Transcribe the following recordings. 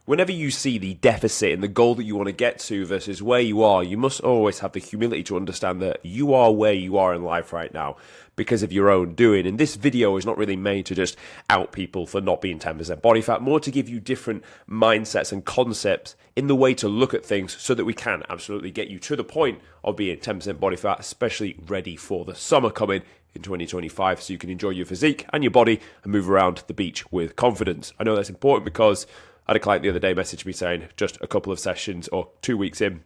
whenever you see the deficit in the goal that you want to get to versus where you are, you must always have the humility to understand that you are where you are in life right now because of your own doing. And this video is not really made to just out people for not being 10% body fat, more to give you different mindsets and concepts in the way to look at things so that we can absolutely get you to the point of being 10% body fat, especially ready for the summer coming in 2025 so you can enjoy your physique and your body and move around the beach with confidence. I know that's important because I had a client the other day message me saying just a couple of sessions or 2 weeks in,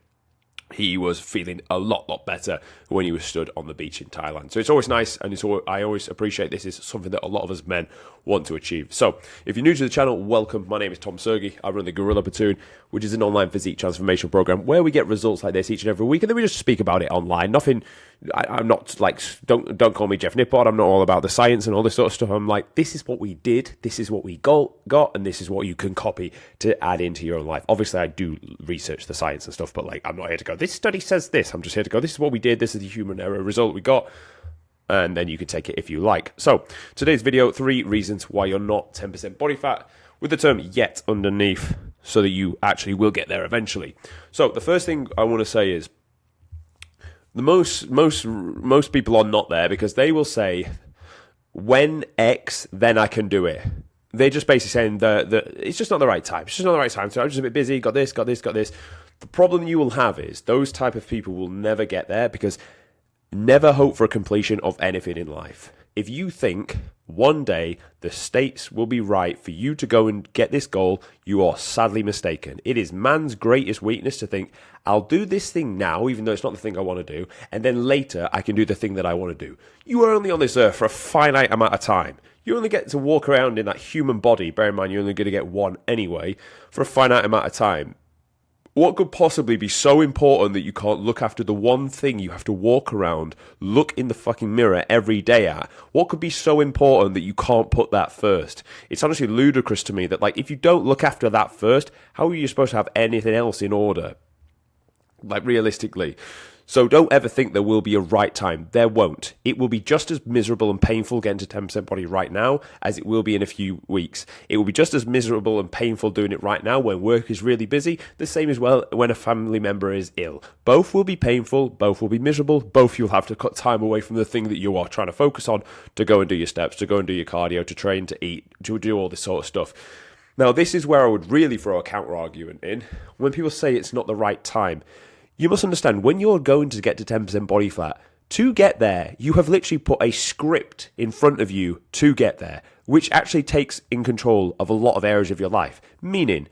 he was feeling a lot better when he was stood on the beach in Thailand. So it's always nice, and I always appreciate this is something that a lot of us men want to achieve. So if you're new to the channel, welcome. My name is Tom Sergey. I run the Gorilla Platoon, which is an online physique transformation program where we get results like this each and every week, and then we just speak about it online. Nothing. I'm not like, don't call me Jeff Nippard. I'm not all about the science and all this sort of stuff. I'm like, this is what we did, this is what we got, and this is what you can copy to add into your own life. Obviously, I do research the science and stuff, but like, I'm not here to go, this study says this. I'm just here to go, this is what we did, this is the human error result we got, and then you can take it if you like. So, today's video, 3 reasons why you're not 10% body fat, with the term yet underneath, so that you actually will get there eventually. So, the first thing I want to say is, the most people are not there because they will say, when X, then I can do it. They're just basically saying that it's just not the right time. It's just not the right time. So I'm just a bit busy, got this. The problem you will have is those type of people will never get there because never hope for a completion of anything in life. If you think one day the states will be right for you to go and get this goal, you are sadly mistaken. It is man's greatest weakness to think, I'll do this thing now, even though it's not the thing I want to do, and then later I can do the thing that I want to do. You are only on this earth for a finite amount of time. You only get to walk around in that human body, bear in mind you're only going to get one anyway, for a finite amount of time. What could possibly be so important that you can't look after the one thing you have to walk around, look in the fucking mirror every day at? What could be so important that you can't put that first? It's honestly ludicrous to me that, like, if you don't look after that first, how are you supposed to have anything else in order? Like, realistically. So don't ever think there will be a right time. There won't. It will be just as miserable and painful getting to 10% body right now as it will be in a few weeks. It will be just as miserable and painful doing it right now when work is really busy. The same as well when a family member is ill. Both will be painful. Both will be miserable. Both you'll have to cut time away from the thing that you are trying to focus on to go and do your steps, to go and do your cardio, to train, to eat, to do all this sort of stuff. Now, this is where I would really throw a counter argument in. When people say it's not the right time, you must understand, when you're going to get to 10% body fat, to get there, you have literally put a script in front of you to get there, which actually takes in control of a lot of areas of your life. Meaning,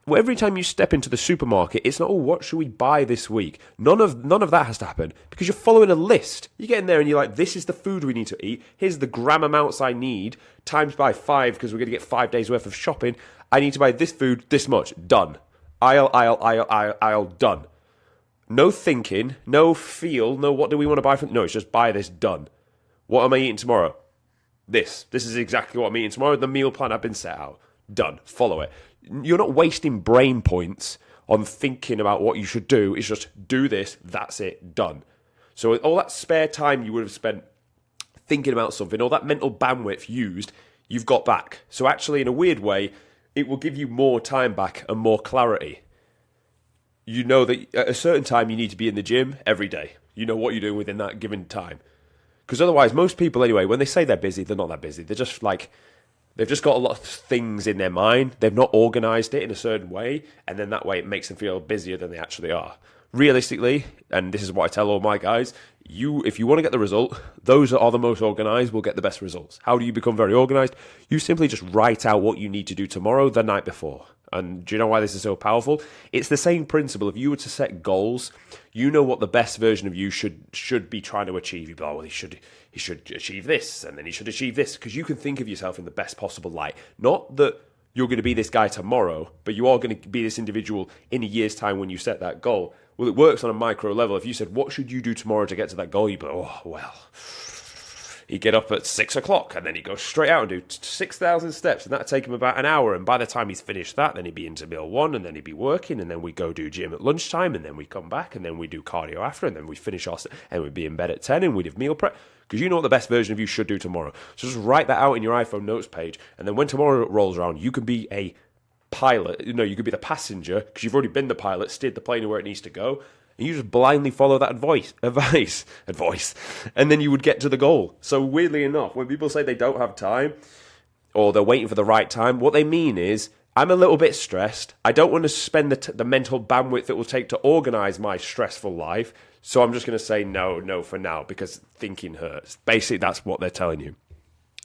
every time you step into the supermarket, it's not, oh, what should we buy this week? None of that has to happen because you're following a list. You get in there and you're like, this is the food we need to eat. Here's the gram amounts I need, times by 5 because we're going to get 5 days worth of shopping. I need to buy this food, this much, done. Aisle, done. No thinking, no feel, no what do we want to buy from... No, it's just buy this, done. What am I eating tomorrow? This. This is exactly what I'm eating tomorrow. The meal plan I've been set out. Done. Follow it. You're not wasting brain points on thinking about what you should do. It's just do this, that's it, done. So all that spare time you would have spent thinking about something, all that mental bandwidth used, you've got back. So actually, in a weird way, it will give you more time back and more clarity. You know that at a certain time you need to be in the gym every day. You know what you're doing within that given time. Because otherwise, most people anyway, when they say they're busy, they're not that busy. They're just like, they've just got a lot of things in their mind. They've not organised it in a certain way. And then that way it makes them feel busier than they actually are. Realistically, and this is what I tell all my guys, if you want to get the result, those that are the most organised will get the best results. How do you become very organised? You simply just write out what you need to do tomorrow the night before. And do you know why this is so powerful? It's the same principle. If you were to set goals, you know what the best version of you should be trying to achieve. You'd be like, well, he should achieve this, and then he should achieve this, because you can think of yourself in the best possible light. Not that you're going to be this guy tomorrow, but you are going to be this individual in a year's time when you set that goal. Well, it works on a micro level. If you said, what should you do tomorrow to get to that goal? You'd be like, oh, well, he'd get up at 6 o'clock and then he'd go straight out and do 6,000 steps, and that'd take him about an hour. And by the time he's finished that, then he'd be into meal one, and then he'd be working, and then we go do gym at lunchtime, and then we come back, and then we do cardio after, and then we finish our, and we'd be in bed at 10, and we'd have meal prep. Because you know what the best version of you should do tomorrow. So just write that out in your iPhone notes page, and then when tomorrow rolls around, you can be a pilot. You know, you could be the passenger because you've already been the pilot, steered the plane to where it needs to go, and you just blindly follow that advice, and then you would get to the goal. So weirdly enough, when people say they don't have time or they're waiting for the right time, what they mean is, I'm a little bit stressed. I don't want to spend the mental bandwidth it will take to organise my stressful life, so I'm just going to say no for now because thinking hurts. Basically, that's what they're telling you.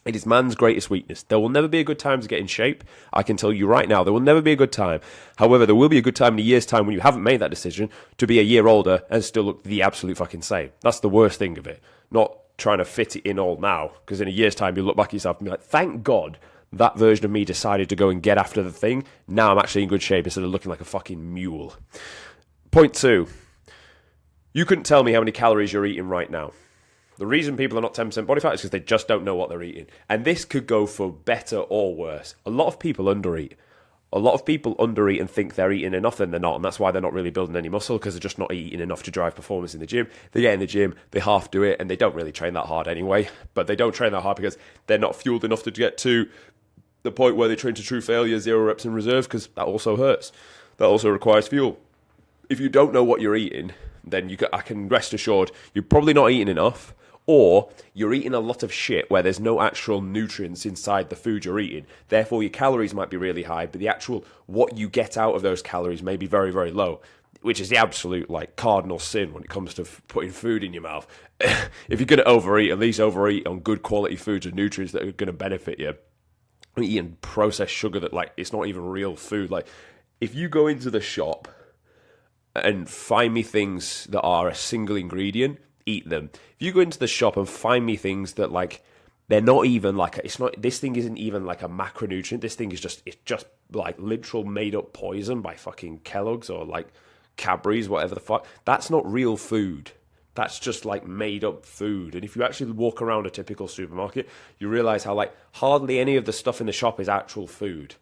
It is man's greatest weakness. There will never be a good time to get in shape. I can tell you right now, there will never be a good time. However, there will be a good time in a year's time when you haven't made that decision to be a year older and still look the absolute fucking same. That's the worst thing of it. Not trying to fit it in all now, because in a year's time, you'll look back at yourself and be like, thank God that version of me decided to go and get after the thing. Now I'm actually in good shape instead of looking like a fucking mule. Point 2. You couldn't tell me how many calories you're eating right now. The reason people are not 10% body fat is because they just don't know what they're eating. And this could go for better or worse. A lot of people undereat. A lot of people undereat and think they're eating enough and they're not. And that's why they're not really building any muscle, because they're just not eating enough to drive performance in the gym. They get in the gym, they half do it, and they don't really train that hard anyway. But they don't train that hard because they're not fueled enough to get to the point where they train to true failure, 0 reps in reserves, because that also hurts. That also requires fuel. If you don't know what you're eating, then I can rest assured you're probably not eating enough, or you're eating a lot of shit where there's no actual nutrients inside the food you're eating. Therefore, your calories might be really high, but the actual what you get out of those calories may be very, very low, which is the absolute cardinal sin when it comes to putting food in your mouth. If you're going to overeat, at least overeat on good quality foods and nutrients that are going to benefit you. Eating processed sugar that it's not even real food. If you go into the shop and find me things that are a single ingredient, eat them. If you go into the shop and find me things that they're not even this thing isn't even like a macronutrient. This thing is just literal made up poison by fucking Kellogg's or Cadbury's, whatever the fuck. That's not real food. That's just made up food. And if you actually walk around a typical supermarket, you realize how hardly any of the stuff in the shop is actual food.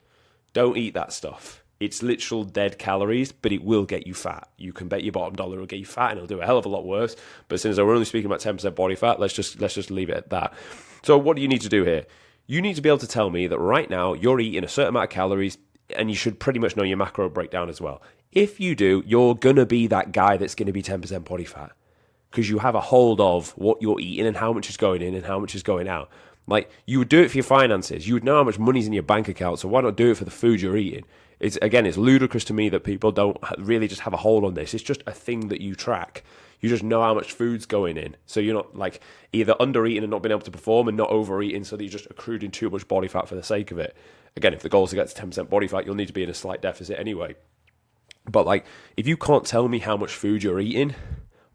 Don't eat that stuff. It's literal dead calories, but it will get you fat. You can bet your bottom dollar it'll get you fat, and it'll do a hell of a lot worse. But since we're only speaking about 10% body fat, let's just leave it at that. So what do you need to do here? You need to be able to tell me that right now you're eating a certain amount of calories, and you should pretty much know your macro breakdown as well. If you do, you're going to be that guy that's going to be 10% body fat, because you have a hold of what you're eating and how much is going in and how much is going out. You would do it for your finances. You would know how much money's in your bank account, so why not do it for the food you're eating? It's ludicrous to me that people don't really just have a hold on this. It's just a thing that you track. You just know how much food's going in. So you're not either under-eating and not being able to perform, and not over-eating so that you're just accruing too much body fat for the sake of it. Again, if the goal is to get to 10% body fat, you'll need to be in a slight deficit anyway. But if you can't tell me how much food you're eating,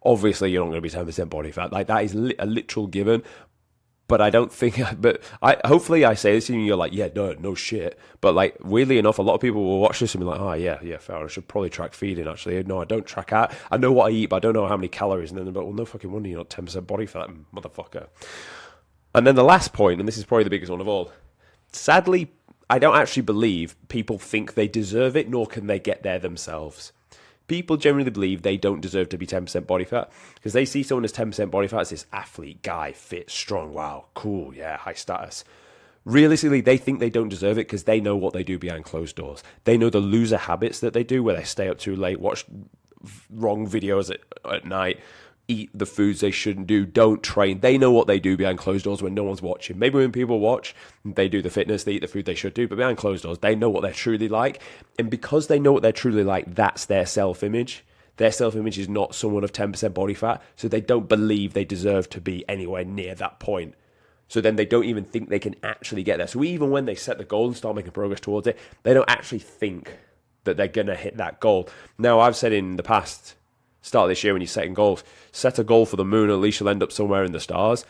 obviously you're not going to be 10% body fat. That is a literal given. But I don't think, hopefully I say this and you're like, yeah, no shit. But weirdly enough, a lot of people will watch this and be like, oh yeah, fair. I should probably track feeding actually. No, I don't track out. I know what I eat, but I don't know how many calories. And then they're like, well, no fucking wonder you're not 10% body fat, motherfucker. And then the last point, and this is probably the biggest one of all. Sadly, I don't actually believe people think they deserve it, nor can they get there themselves. People generally believe they don't deserve to be 10% body fat because they see someone as 10% body fat as this athlete, guy, fit, strong, wow, cool, yeah, high status. Realistically, they think they don't deserve it because they know what they do behind closed doors. They know the loser habits that they do where they stay up too late, watch wrong videos at night, eat the foods they shouldn't do, don't train. They know what they do behind closed doors when no one's watching. Maybe when people watch, they do the fitness, they eat the food they should do, but behind closed doors, they know what they're truly like. And because they know what they're truly like, that's their self-image. Their self-image is not someone of 10% body fat, so they don't believe they deserve to be anywhere near that point. So then they don't even think they can actually get there. So even when they set the goal and start making progress towards it, they don't actually think that they're going to hit that goal. Now, I've said in the past, start of this year when you're setting goals, set a goal for the moon, at least you'll end up somewhere in the stars.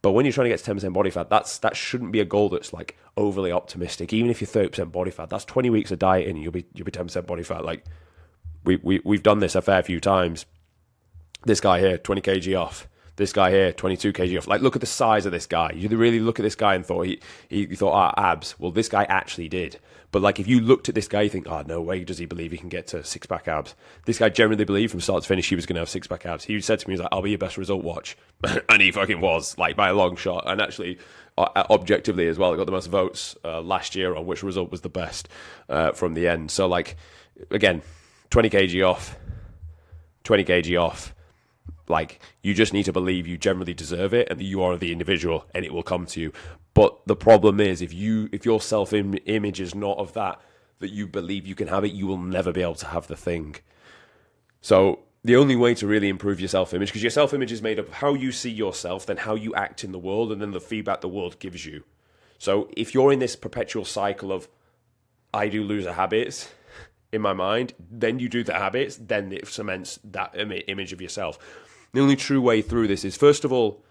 But when you're trying to get to 10% body fat, that shouldn't be a goal that's overly optimistic. Even if you're 30% body fat, that's 20 weeks of dieting and you'll be 10% body fat. We've done this a fair few times. This guy here, 20 kg off. This guy here, 22 kg off. Look at the size of this guy. You really look at this guy and thought he thought, abs. Well, this guy actually did. But if you looked at this guy, you think, no way does he believe he can get to six-pack abs. This guy generally believed from start to finish he was going to have six-pack abs. He said to me, he's like, I'll be your best result watch. And he fucking was, by a long shot. And actually, objectively as well. It got the most votes last year on which result was the best from the end. So like, again, 20 kg off, 20 kg off. Like, you just need to believe you generally deserve it and that you are the individual and it will come to you. But the problem is, if your self-image is not of that you believe you can have it, you will never be able to have the thing. So the only way to really improve your self-image, because your self-image is made up of how you see yourself, then how you act in the world, and then the feedback the world gives you. So if you're in this perpetual cycle of, I do loser habits in my mind, then you do the habits, then it cements that image of yourself. The only true way through this is, first of all,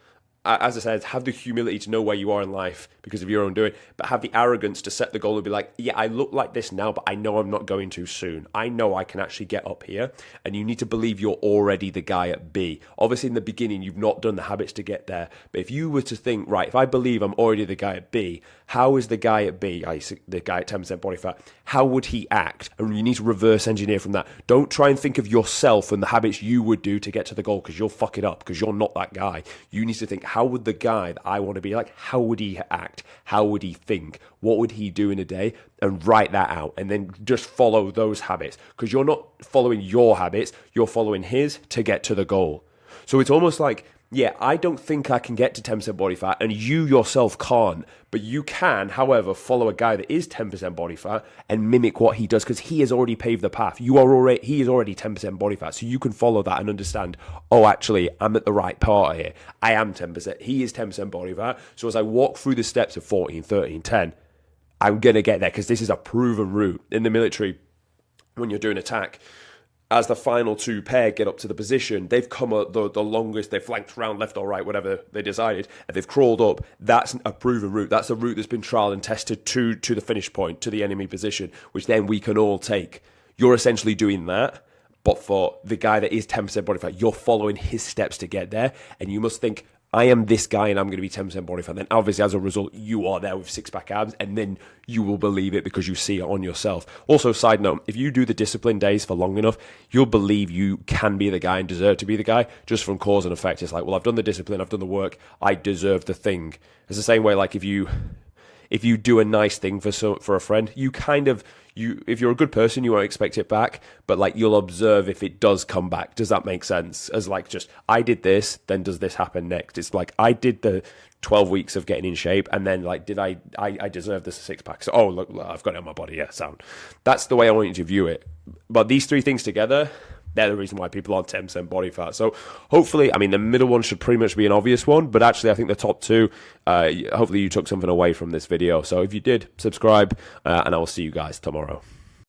as I said, have the humility to know where you are in life because of your own doing, but have the arrogance to set the goal and be like, yeah, I look like this now, but I know I'm not going to soon. I know I can actually get up here, and you need to believe you're already the guy at B. Obviously, in the beginning, you've not done the habits to get there, but if you were to think, right, if I believe I'm already the guy at B, how is the guy at B, the guy at 10% body fat, how would he act? And you need to reverse engineer from that. Don't try and think of yourself and the habits you would do to get to the goal, because you'll fuck it up, because you're not that guy. You need to think, how would the guy that I want to be like, how would he act? How would he think? What would he do in a day? And write that out, and then just follow those habits, because you're not following your habits, you're following his to get to the goal. So it's almost like, yeah, I don't think I can get to 10% body fat, and you yourself can't, but you can, however, follow a guy that is 10% body fat and mimic what he does, because he has already paved the path. He is already 10% body fat, so you can follow that and understand, oh, actually, I'm at the right part here. I am 10%. He is 10% body fat. So as I walk through the steps of 14, 13, 10, I'm going to get there, because this is a proven route. In the military, when you're doing attack, as the final two pair get up to the position, they've come the longest, they've flanked around left or right, whatever they decided, and they've crawled up. That's a proven route. That's a route that's been tried and tested to the finish point, to the enemy position, which then we can all take. You're essentially doing that, but for the guy that is 10% body fat, you're following his steps to get there, and you must think, I am this guy and I'm going to be 10% body fat. Then obviously as a result, you are there with six-pack abs, and then you will believe it because you see it on yourself. Also, side note, if you do the discipline days for long enough, you'll believe you can be the guy and deserve to be the guy just from cause and effect. It's like, well, I've done the discipline, I've done the work, I deserve the thing. It's the same way, like if you do a nice thing for a friend, if you're a good person, you won't expect it back, but like you'll observe if it does come back. Does that make sense? As like, just, I did this, then does this happen next? It's like, I did the 12 weeks of getting in shape, and then like, did I deserve this six-pack? So, oh, look, I've got it on my body, yeah, sound. That's the way I want you to view it. But these three things together, they're the reason why people are 10% body fat. So hopefully, I mean, the middle one should pretty much be an obvious one, but actually I think the top two, hopefully you took something away from this video. So if you did, subscribe, and I will see you guys tomorrow.